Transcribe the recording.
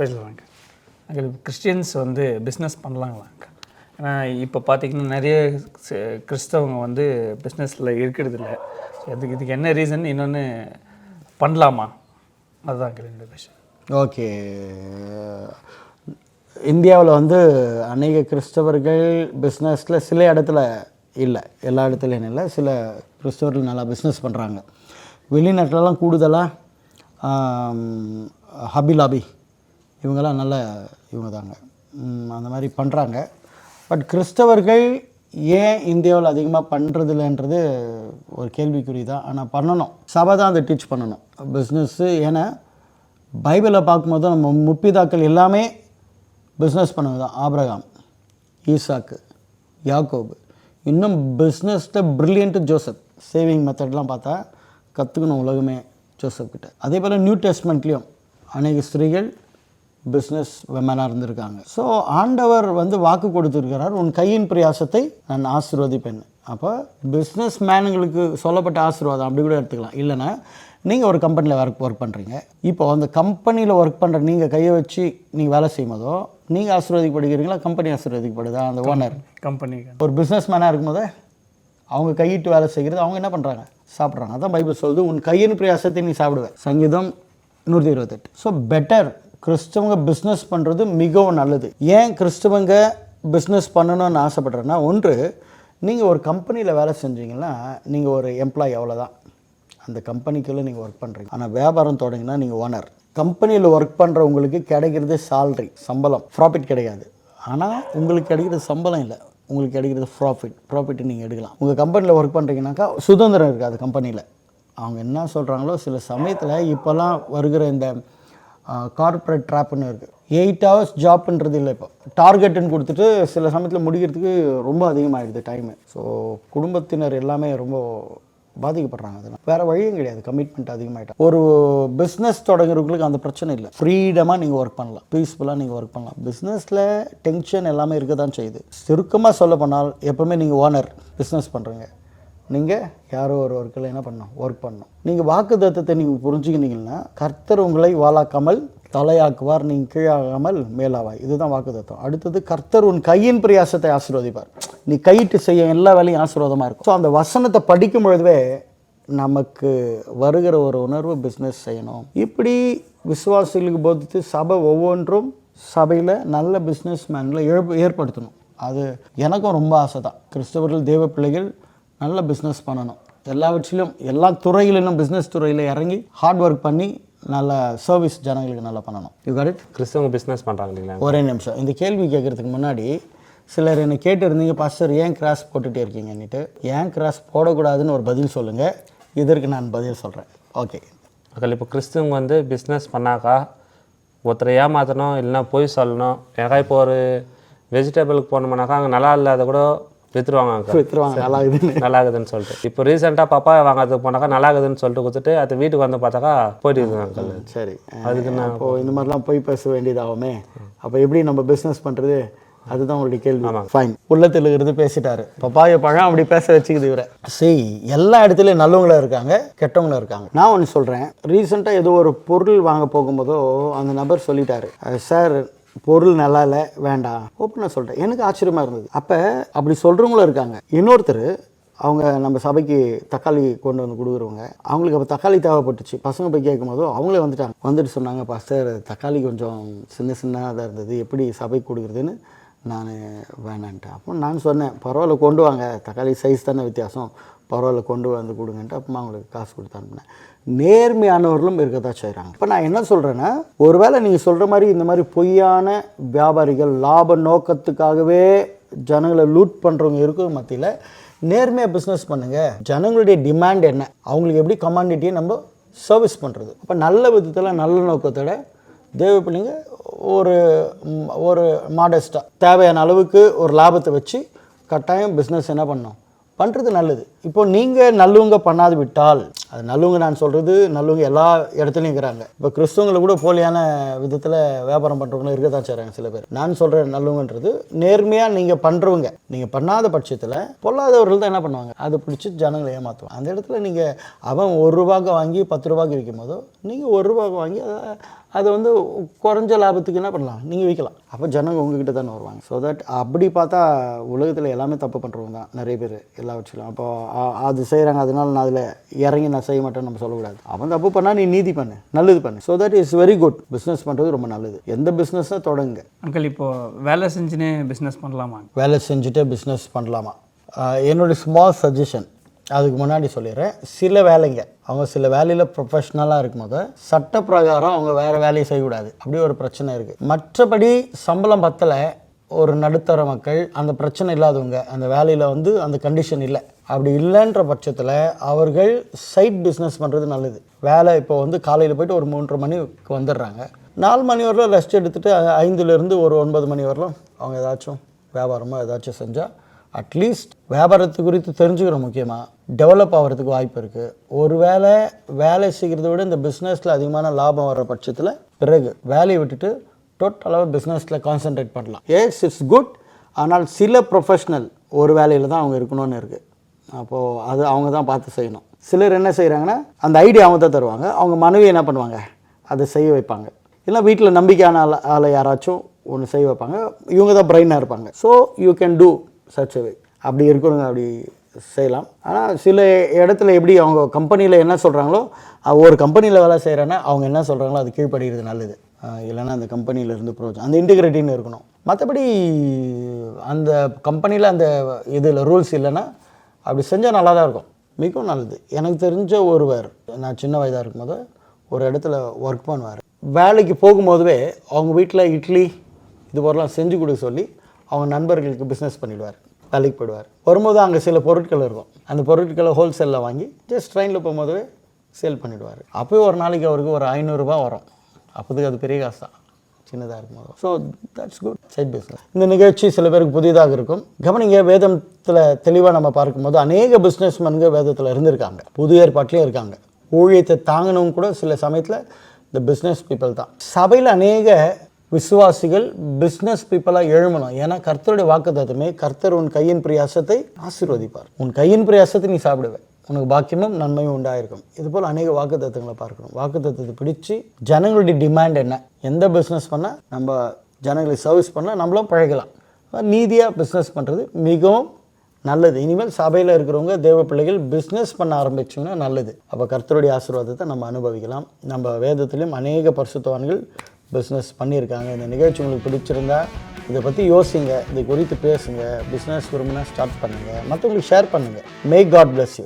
பேசலாங்க. அங்கே கிறிஸ்டியன்ஸ் வந்து பிஸ்னஸ் பண்ணலாங்களாங்க. ஏன்னா இப்போ பார்த்திங்கன்னா நிறைய கிறிஸ்தவங்க வந்து பிஸ்னஸில் இருக்கிறது இல்லை. இதுக்கு என்ன ரீசன், இன்னொன்று பண்ணலாமா, அதுதான் ரெண்டு விஷயம். ஓகே, இந்தியாவில் வந்து அநேக கிறிஸ்தவர்கள் பிஸ்னஸில் சில இடத்துல இல்லை, எல்லா இடத்துலையும் இல்லை, சில கிறிஸ்தவர்கள் நல்லா பிஸ்னஸ் பண்ணுறாங்க. வெளிநாட்டிலலாம் கூடுதலாக ஹபி லாபி இவங்கெல்லாம் நல்ல இவங்க தாங்க, அந்த மாதிரி பண்ணுறாங்க. பட் கிறிஸ்தவர்கள் ஏன் இந்தியாவில் அதிகமாக பண்ணுறதில்லைன்றது ஒரு கேள்விக்குறி தான். ஆனால் பண்ணணும், சபை தான் அதை டீச் பண்ணணும் பிஸ்னஸ்ஸு. ஏன்னா பைபிளை பார்க்கும்போது நம்ம முப்பிதாக்கள் எல்லாமே பிஸ்னஸ் பண்ணது தான். ஆபிரகாம், ஈசாக்கு, யாக்கோபு, இன்னும் பிஸ்னஸில் ப்ரில்லியண்ட்டு ஜோசப். சேவிங் மெத்தட்லாம் பார்த்தா கற்றுக்கணும் உலகமே ஜோசப் கிட்ட. அதே போல் நியூ டெஸ்ட்மெண்ட்லேயும் அநேக ஸ்திரீகள் பிஸ்னஸ் வெமனாக இருந்திருக்காங்க. ஸோ ஆண்டவர் வந்து வாக்கு கொடுத்துருக்கிறார், உன் கையின் பிரயாசத்தை நான் ஆசீர்வதிப்பேன். அப்போ பிஸ்னஸ் மேனுங்களுக்கு சொல்லப்பட்ட ஆசீர்வாதம் அப்படி கூட எடுத்துக்கலாம். இல்லைன்னா நீங்கள் ஒரு கம்பெனியில் ஒர்க் பண்ணுறீங்க, இப்போ அந்த கம்பெனியில் ஒர்க் பண்ணுற நீங்கள் கையை வச்சு நீங்கள் வேலை செய்யும் போதோ நீங்கள் ஆசீர்வதிக்கப்படுகிறீங்களா, கம்பெனி ஆசீர்வதிக்கப்படுதா? அந்த ஓனர் கம்பெனி ஒரு பிஸ்னஸ் மேனாக இருக்கும்போது அவங்க கையிட்டு வேலை செய்கிறது, அவங்க என்ன பண்ணுறாங்க, சாப்பிட்றாங்க. அதான் பைபிள் சொல்லுது, உன் கையின் பிரயாசத்தை நீ சாப்பிடுவேன், சங்கீதம் 128. ஸோ பெட்டர் கிறிஸ்தவங்க பிஸ்னஸ் பண்ணுறது மிகவும் நல்லது. ஏன் கிறிஸ்தவங்க பிஸ்னஸ் பண்ணணும்னு ஆசைப்படுறேன்னா, ஒன்று, நீங்கள் ஒரு கம்பெனியில் வேலை செஞ்சீங்கன்னா நீங்கள் ஒரு எம்ப்ளாயி, அவ்வளோதான். அந்த கம்பெனிக்குள்ளே நீங்கள் ஒர்க் பண்ணுறீங்க. ஆனால் வியாபாரம் தொடங்கினா நீங்கள் ஓனர். கம்பெனியில் ஒர்க் பண்ணுறவங்களுக்கு கிடைக்கிறது சால்ரி, சம்பளம், ப்ராஃபிட் கிடைக்காது. ஆனால் உங்களுக்கு கிடைக்கிறது சம்பளம் இல்லை, உங்களுக்கு கிடைக்கிறது ப்ராஃபிட் நீங்கள் எடுக்கலாம். உங்கள் கம்பெனியில் ஒர்க் பண்ணுறீங்கன்னாக்கா சுதந்திரம் இருக்காது கம்பெனியில். அவங்க என்ன சொல்கிறாங்களோ சில சமயத்தில் இப்போல்லாம் வருகிற இந்த கார்ப்பரேட் ட்ராப்னு இருக்குது. 8 hours ஜாப்ன்றது இல்லை, இப்போ டார்கெட்டுன்னு கொடுத்துட்டு சில சமயத்தில் முடிக்கிறதுக்கு ரொம்ப அதிகமாகிடுது டைமு. ஸோ குடும்பத்தினர் எல்லாமே ரொம்ப பாதிக்கப்படுறாங்க. அதெல்லாம் வேறு வழியும் கிடையாது, கமிட்மெண்ட் அதிகமாகிட்டா. ஒரு பிஸ்னஸ் தொடங்குறவங்களுக்கு அந்த பிரச்சனை இல்லை, ஃப்ரீடமாக நீங்கள் ஒர்க் பண்ணலாம், பீஸ்ஃபுல்லாக நீங்கள் ஒர்க் பண்ணலாம். பிஸ்னஸில் டென்ஷன் எல்லாமே இருக்க தான் செய்யுது. சுருக்கமாக சொல்ல போனால் எப்போவுமே நீங்கள் ஓனர், பிஸ்னஸ் பண்ணுறீங்க, நீங்கள் யாரோ ஒரு ஒர்க்கில் என்ன பண்ணணும், ஒர்க் பண்ணணும். நீங்கள் வாக்குத்தத்தத்தை நீங்கள் புரிஞ்சுக்கினீங்கன்னா, கர்த்தர் உங்களை வாளாக்காமல் தலையாக்குவார், நீங்கள் கீழாகாமல் மேலாவாய். இதுதான் வாக்குத்தத்தம். அடுத்தது, கர்த்தர் உன் கையின் பிரயாசத்தை ஆசீர்வதிப்பார். நீ கையிட்டு செய்ய எல்லா வேலையும் ஆசீர்வாதமாக இருக்கும். ஸோ அந்த வசனத்தை படிக்கும் பொழுதுவே நமக்கு வருகிற ஒரு உணர்வு, பிஸ்னஸ் செய்யணும். இப்படி விசுவாசிகளுக்கு போதித்து சபை ஒவ்வொன்றும் சபையில் நல்ல பிஸ்னஸ் மேன்களை ஏற்படுத்தணும். அது எனக்கும் ரொம்ப ஆசை தான். கிறிஸ்தவர்கள், தேவ பிள்ளைகள் நல்ல பிஸ்னஸ் பண்ணணும். எல்லாவற்றிலும், எல்லா துறையிலும் பிஸ்னஸ் துறையில் இறங்கி ஹார்ட் ஒர்க் பண்ணி நல்ல சர்வீஸ் ஜனங்களுக்கு நல்லா பண்ணணும். You got it? கிறிஸ்தவங்க பிஸ்னஸ் பண்ணுறாங்க இல்லைங்களா? ஒரே நிமிஷம், இந்த கேள்வி கேட்குறதுக்கு முன்னாடி சிலர் என்னை கேட்டுருந்தீங்க, பாஸ்டர் ஏன் கிராஸ் போட்டுகிட்டே இருக்கீங்கன்னுட்டு. ஏன் கிராஸ் போடக்கூடாதுன்னு ஒரு பதில் சொல்லுங்கள், இதற்கு நான் பதில் சொல்கிறேன். ஓகே, அதில் இப்போ கிறிஸ்தவங்க வந்து பிஸ்னஸ் பண்ணாக்கா ஒருத்தரை ஏமாற்றணும், இல்லைன்னா போய் சொல்லணும். ஏன்னா இப்போ ஒரு வெஜிடபிளுக்கு போனோம்னாக்கா அங்கே நல்லா இல்லாத கூட விற்றுருவாங்க, நல்லாகுதுன்னு சொல்லிட்டு. இப்போ ரீசெண்டாக பப்பாயா வாங்கிறதுக்கு போனாக்கா நல்லாகுதுன்னு சொல்லிட்டு கொடுத்துட்டு அது வீட்டுக்கு வந்து பார்த்தாக்கா போயிட்டு இருக்காங்க. சரி, அதுக்கு நான் இப்போது இந்த மாதிரிலாம் போய் பேச வேண்டியதாகுமே, அப்போ எப்படி நம்ம பிஸ்னஸ் பண்ணுறது, அதுதான் உங்களுடைய கேள்வி. ஃபைன், உள்ளத்தில் இருக்கிறது பேசிட்டாரு. பப்பாய பழம் அப்படி பேச வச்சுக்குது இவரை. சரி, எல்லா இடத்துலையும் நல்லவங்களும் இருக்காங்க, கெட்டவங்களும் இருக்காங்க. நான் ஒன்று சொல்கிறேன், ரீசெண்டாக ஏதோ ஒரு பொருள் வாங்க போகும்போதோ அந்த நபர் சொல்லிட்டாரு, சார் பொருள் நல்லா இல்லை, வேண்டாம், ஓப்பனாக சொல்கிறேன். எனக்கு ஆச்சரியமாக இருந்தது. அப்போ அப்படி சொல்கிறவங்களும் இருக்காங்க. இன்னொருத்தர், அவங்க நம்ம சபைக்கு தக்காளி கொண்டு வந்து கொடுக்குறவங்க, அவங்களுக்கு அப்போ தக்காளி தேவைப்பட்டுச்சு. பசங்க போய் கேட்கும் போதோ அவங்களே வந்துட்டு சொன்னாங்க, பாஸ்டர் தக்காளி கொஞ்சம் சின்னதாக இருந்தது, எப்படி சபைக்கு கொடுக்குறதுன்னு நான் வேணான்ட்டேன். அப்போ நான் சொன்னேன், பரவாயில்ல கொண்டு வாங்க, தக்காளி சைஸ் தானே வித்தியாசம், பரவாயில்ல கொண்டு வந்து கொடுங்கன்ட்டு அப்போ அவங்களுக்கு காசு கொடுத்து அனுப்பினேன். நேர்மையானவர்களும் இருக்கத்தான் செய்கிறாங்க. இப்போ நான் என்ன சொல்கிறேன்னா, ஒருவேளை நீங்கள் சொல்கிற மாதிரி இந்த மாதிரி பொய்யான வியாபாரிகள், லாப நோக்கத்துக்காகவே ஜனங்களை லூட் பண்ணுறவங்க இருக்கிற மத்தியில் நேர்மையாக பிஸ்னஸ் பண்ணுங்கள். ஜனங்களுடைய டிமாண்ட் என்ன, அவங்களுக்கு எப்படி கமாண்டிட்டியை நம்ம சர்வீஸ் பண்ணுறது. அப்போ நல்ல விதத்தில், நல்ல நோக்கத்தோட தேவ பிள்ளைங்க ஒரு மாடஸ்ட்டாக தேவையான அளவுக்கு ஒரு லாபத்தை வச்சு கட்டாயம் பிஸ்னஸ் என்ன பண்ணணும், பண்ணுறது நல்லது. இப்போ நீங்கள் நல்லவங்க பண்ணாது விட்டால் அது நல்லவங்க நான் சொல்கிறது நல்லவங்க எல்லா இடத்துலையும் இருக்கிறாங்க. இப்போ கிறிஸ்தவங்களை கூட போலியான விதத்தில் வியாபாரம் பண்ணுறவங்களும் இருக்க தான் செய்கிறாங்க சில பேர். நான் சொல்கிற நல்லவங்கன்றது நேர்மையாக நீங்கள் பண்ணுறவங்க. நீங்கள் பண்ணாத பட்சத்தில் பொல்லாதவர்கள் தான் என்ன பண்ணுவாங்க, அதை பிடிச்சி ஜனங்களை ஏமாற்றுவாங்க. அந்த இடத்துல நீங்கள் அவன் ₹1 வாங்கி ₹10 விற்கும் போதோ நீங்கள் ₹1 வாங்கி அதை வந்து குறைஞ்ச லாபத்துக்கு என்ன பண்ணலாம், நீங்கள் விற்கலாம். அப்போ ஜனங்க உங்ககிட்ட தானே வருவாங்க. ஸோ தட் அப்படி பார்த்தா உலகத்தில் எல்லாமே தப்பு பண்ணுறவங்க தான் நிறைய பேர் எல்லா வச்சுக்கலாம். அப்போ அது செய்கிறாங்க, அதனால நான் அதில் இறங்கி நான் செய்ய மாட்டேன்னு நம்ம சொல்லக்கூடாது. அவன் தப்பு பண்ணால் நீ நீதி பண்ணு, நல்லது பண்ணு. So that is very good. Business பண்ணுறது ரொம்ப நல்லது. எந்த பிஸ்னஸாக தொடங்குங்க. அங்கிள், இப்போது வேலை செஞ்சுனே பிஸ்னஸ் பண்ணலாமா? வேலை செஞ்சுட்டு பிஸ்னஸ் பண்ணலாமா? என்னுடைய ஸ்மால் சஜஷன் அதுக்கு முன்னாடி சொல்லிடுறேன். சில வேலைங்க அவங்க சில வேலையில் ப்ரொஃபஷ்னலாக இருக்கும்போது சட்ட பிரகாரம் அவங்க வேறு வேலையை செய்யக்கூடாது. அப்படி ஒரு பிரச்சனை இருக்குது. மற்றபடி சம்பளம் பத்தலை, ஒரு நடுத்தர மக்கள், அந்த பிரச்சனை இல்லாதவங்க, அந்த வேலையில் வந்து அந்த கண்டிஷன் இல்லை, அப்படி இல்லைன்ற பட்சத்தில் அவர்கள் சைட் பிஸ்னஸ் பண்ணுறது நல்லது. வேலை இப்போ வந்து காலையில் போய்ட்டு ஒரு 3:30 மணிக்கு வந்துடுறாங்க. 4 மணி வரலாம் ரெஸ்ட் எடுத்துகிட்டு 5லேருந்து ஒரு 9 மணி வரலாம் அவங்க ஏதாச்சும் வியாபாரமோ ஏதாச்சும் செஞ்சால் அட்லீஸ்ட் வியாபாரத்து குறித்து தெரிஞ்சுக்கிறோம். முக்கியமாக டெவலப் ஆகிறதுக்கு வாய்ப்பு இருக்குது. ஒரு வேலை செய்கிறத விட இந்த பிஸ்னஸில் அதிகமான லாபம் வர்ற பட்சத்தில் பிறகு வேலையை விட்டுட்டு டோட்டலாக பிஸ்னஸில் கான்சென்ட்ரேட் பண்ணலாம். Yes, it's good. ஆனால் சில ப்ரொஃபஷ்னல் ஒரு வேலையில் தான் அவங்க இருக்கணும்னு இருக்குது. அப்போது அது அவங்க தான் பார்த்து செய்யணும். சிலர் என்ன செய்கிறாங்கன்னா அந்த ஐடியா அவங்க தான் தருவாங்க, அவங்க மனைவி என்ன பண்ணுவாங்க, அதை செய்ய வைப்பாங்க. இல்லை வீட்டில் நம்பிக்கையான ஆளை யாராச்சும் ஒன்று செய்ய வைப்பாங்க, இவங்க தான் பிரெயினாக இருப்பாங்க. So you can do such way. அப்படி இருக்கணுங்க, அப்படி செய்யலாம். ஆனால் சில இடத்துல எப்படி அவங்க கம்பெனியில் என்ன சொல்கிறாங்களோ, ஒரு கம்பெனியில் வேலை செய்கிறேன்னா அவங்க என்ன சொல்கிறாங்களோ அது கீழ்ப்படுகிறது நல்லது. இல்லைன்னா அந்த கம்பெனியிலேருந்து ப்ரோஜனம், அந்த இன்டிகிரிட்டின்னு இருக்கணும். மற்றபடி அந்த கம்பெனியில் அந்த இதில் ரூல்ஸ் இல்லைன்னா அப்படி செஞ்சால் நல்லா தான் இருக்கும், மிகவும் நல்லது. எனக்கு தெரிஞ்ச ஒருவர், நான் சின்ன வயதாக இருக்கும்போது ஒரு இடத்துல ஒர்க் பண்ணுவார். வேலைக்கு போகும்போதுவே அவங்க வீட்டில் இட்லி இது போலலாம் செஞ்சு கொடுக்க சொல்லி அவங்க நண்பர்களுக்கு பிஸ்னஸ் பண்ணிவிடுவார். வேலைக்கு போயிடுவார். வரும்போது அங்கே சில பொருட்கள் இருக்கும், அந்த பொருட்களை ஹோல்சேலில் வாங்கி ஜஸ்ட் ட்ரெயினில் போகும்போதே சேல் பண்ணிவிடுவார். அப்போயே ஒரு நாளைக்கு அவருக்கு ஒரு ₹500 வரும். அப்போதுக்கு அது பெரிய காசு தான் சின்னதாக இருக்கும்போது. So that's good side business. இந்த நிகழ்ச்சி சில பேருக்கு புதிதாக இருக்கும். கவனிங்க, வேதத்தில் தெளிவாக நம்ம பார்க்கும்போது அநேக பிஸ்னஸ்மேன்கள் வேதத்தில் இருந்திருக்காங்க, புது ஏற்பாட்டிலே இருக்காங்க. ஊழியத்தை தாங்கினவங்க கூட சில சமயத்தில் இந்த பிஸ்னஸ் பீப்புள் தான். சபையில் அநேக விசுவாசிகள் பிஸ்னஸ் பீப்புளாக எழுமணும். ஏன்னா கர்த்தருடைய வாக்குத்தத்தமே, கர்த்தர் உன் கையின் பிரயாசத்தை ஆசீர்வதிப்பார், உன் கையின் பிரயாசத்தை நீ சாப்பிடுவேன், உனக்கு பாக்கியமும் நன்மையும் உண்டாயிருக்கும். இதுபோல் அநேக வாக்குத்தத்தங்களை பார்க்கணும். வாக்குத்தத்தத்தை பிடிச்சி ஜனங்களுடைய டிமாண்ட் என்ன, எந்த பிஸ்னஸ் பண்ணால் நம்ம ஜனங்களுக்கு சர்வீஸ் பண்ணால் நம்மளும் பழகலாம். நீதியாக பிஸ்னஸ் பண்ணுறது மிகவும் நல்லது. இனிமேல் சபையில் இருக்கிறவங்க தேவ பிள்ளைகள் பிஸ்னஸ் பண்ண ஆரம்பிச்சிங்கன்னா நல்லது. அப்போ கர்த்தருடைய ஆசீர்வாதத்தை நம்ம அனுபவிக்கலாம். நம்ம வேதத்திலையும் அநேக பரிசுத்தவான்கள் பிஸ்னஸ் பண்ணியிருக்காங்க. இந்த நிகழ்ச்சி உங்களுக்கு பிடிச்சிருந்தா இதை பற்றி யோசிங்க, இதை குறித்து பேசுங்க. பிஸ்னஸ் விரும்பினா ஸ்டார்ட் பண்ணுங்கள், மற்றவங்களுக்கு ஷேர் பண்ணுங்கள். May God bless you.